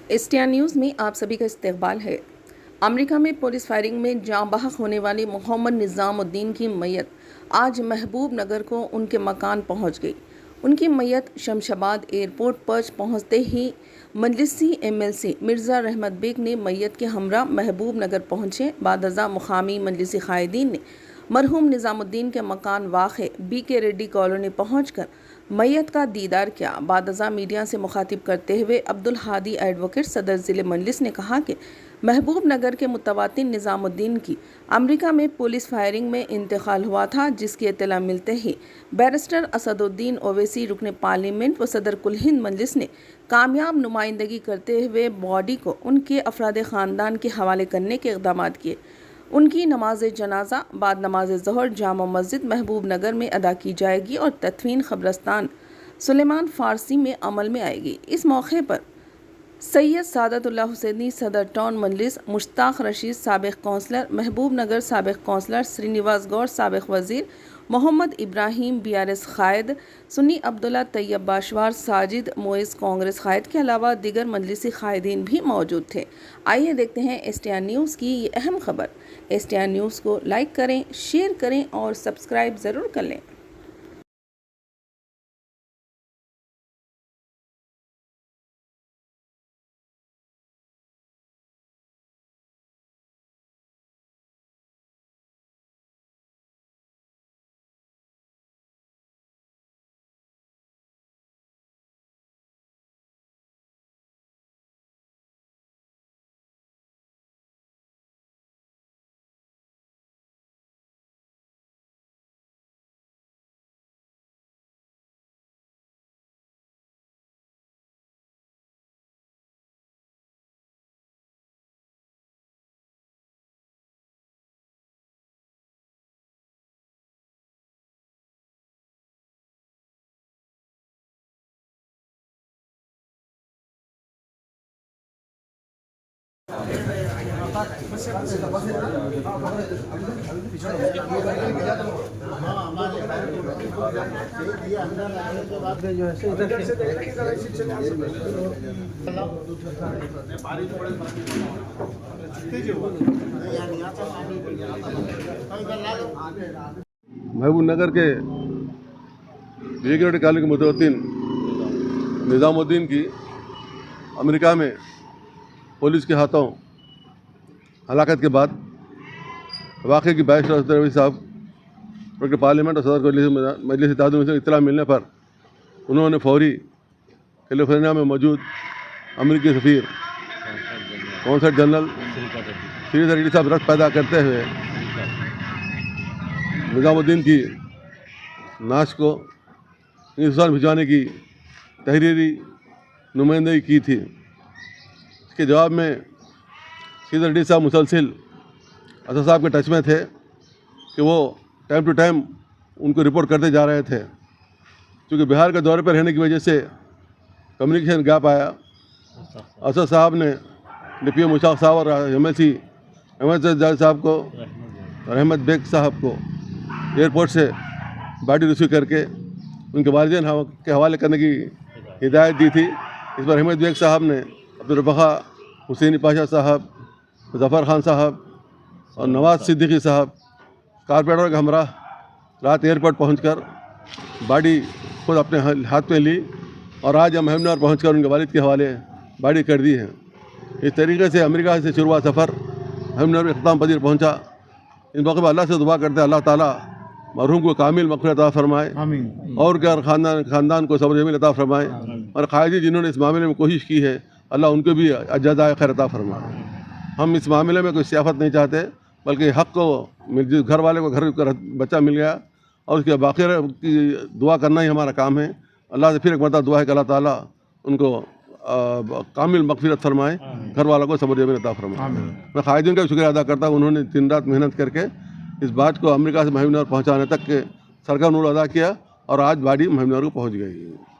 STR news में आप सभी का इस्तकबाल है। अमेरिका में पुलिस फायरिंग में जाँ बहक होने वाले मोहम्मद निज़ामुद्दीन की मैयत आज महबूब नगर को उनके मकान पहुंच गई। उनकी मैयत शमशाबाद एयरपोर्ट पर पहुंचते ही मजलिसी MLC मिर्ज़ा रहमत बेग ने मैयत के हमरा महबूब नगर पहुंचे। बादअज़ा मुकामी मजलिसी कायदीन ने मरहूम निज़ामुद्दीन के मकान वाक़े BK रेड्डी कॉलोनी पहुंचकर मैयत का दीदार किया। बादअज़ा मीडिया से मुखातिब करते हुए अब्दुल हादी एडवोकेट सदर ज़िले मजलिस ने कहा कि महबूब नगर के मुतवातिन निज़ामुद्दीन की अमेरिका में पुलिस फायरिंग में इंतकाल हुआ था, जिसकी इत्तला मिलते ही बैरिस्टर असदुद्दीन ओवैसी रुकन पार्लियामेंट व सदर कुल हिंद मजलिस ने कामयाब नुमाइंदगी करते हुए बॉडी को उनके अफराद ख़ानदान के हवाले करने के इक़दाम किए। उनकी नमाज जनाजा बाद नमाज ज़ोहर जामा मस्जिद महबूब नगर में अदा की जाएगी और तदफीन क़ब्रिस्तान सुलेमान फ़ारसी में अमल में आएगी। इस मौके पर सैयद सादतुल्लाह हुसैनी सदर टाउन मजलिस, मुश्ताक रशीद साबिक़ कौंसलर महबूब नगर, साबिक़ कौंसलर श्रीनिवास गौर साबिक़ वज़ीर, मोहम्मद इब्राहिम BRS कायद, सुन्नी अब्दुल्ला तैयब बाशवार, साजिद मोइज़ कांग्रेस कायद के अलावा दीगर मजलिसी कायदीन भी मौजूद थे। आइए देखते हैं STR न्यूज़ की ये अहम खबर। STR न्यूज़ को लाइक करें, शेयर करें और सब्सक्राइब ज़रूर कर लें। महबूब नगर के BK रेड्डी कॉलोनी के मुतवत्तिन निज़ामुद्दीन की अमेरिका में पुलिस के हाथों हलाकत के बाद वाक़े की बैरिस्टर असदुद्दीन ओवैसी साहब उनके पार्लियामेंट और सदर मजलिस इत्तेहाद से इत्तला मिलने पर उन्होंने फौरी कैलिफोर्निया में मौजूद अमेरिकी सफ़ीर कौंसल जनरल श्री रेड्डी साहब रक्त पैदा करते हुए निज़ामुद्दीन की नाश को हिंदुस्तान भिजवाने की तहरीरी नुमाइंदगी की थी। इसके जवाब में श्री रेड्डी साहब मुसलसिल असद साहब के टच में थे कि वो टाइम टू टाइम उनको रिपोर्ट करते जा रहे थे। क्योंकि बिहार के दौरे पर रहने की वजह से कम्युनिकेशन गैप आया। असद साहब ने DPO मुश्ताक साहब और MLC अहमद जावेद साहब को रहमत बेग साहब को एयरपोर्ट से बॉडी रिसीव करके उनके वालिदैन के हवाले करने की हिदायत दी थी। इस पर रहमत बेग साहब ने अब्दुल रफ़ा हुसैनी पाशा साहब, ज़फ़र खान साहब और नवाज सिद्दीकी साहब कारपोरेटर के हमरा रात एयरपोर्ट पहुंचकर बॉडी खुद अपने हाथ में ली और आज हम महबूब नगर पहुँच कर उनके वालिद के हवाले बॉडी कर दी है। इस तरीके से अमेरिका से शुरू हुआ सफ़र महबूब नगर में ख़त्म पजीर पहुँचा। इस मौके पर अल्लाह से दुआ करते हैं अल्लाह ताला मरहूम को कामिल मग़फ़िरत अता फरमाए और क्या ख़ानदान को सब्र जमील अता फरमाए और कायदी जिन्होंने इस मामले में कोशिश की है अल्लाह उनको भी जज़ाए खैर अता फरमाए। हम इस मामले में कोई सियासत नहीं चाहते, बल्कि हक़ को जिस घर वाले को घर बच्चा मिल गया और उसके बाकी की दुआ करना ही हमारा काम है। अल्लाह से फिर एक मरतबा दुआ है कि अल्लाह ताला उनको कामिल मग़फ़िरत फरमाए, घर वालों को सब्र जमील अता फरमाए। मैं कायदीन का भी शुक्रिया अदा करता हूँ, उन्होंने दिन रात मेहनत करके इस बात को अमेरिका से महबूब नगर पहुँचाने तक के सरकार नूर अदा किया और आज बॉडी महबूब नगर को पहुँच गई।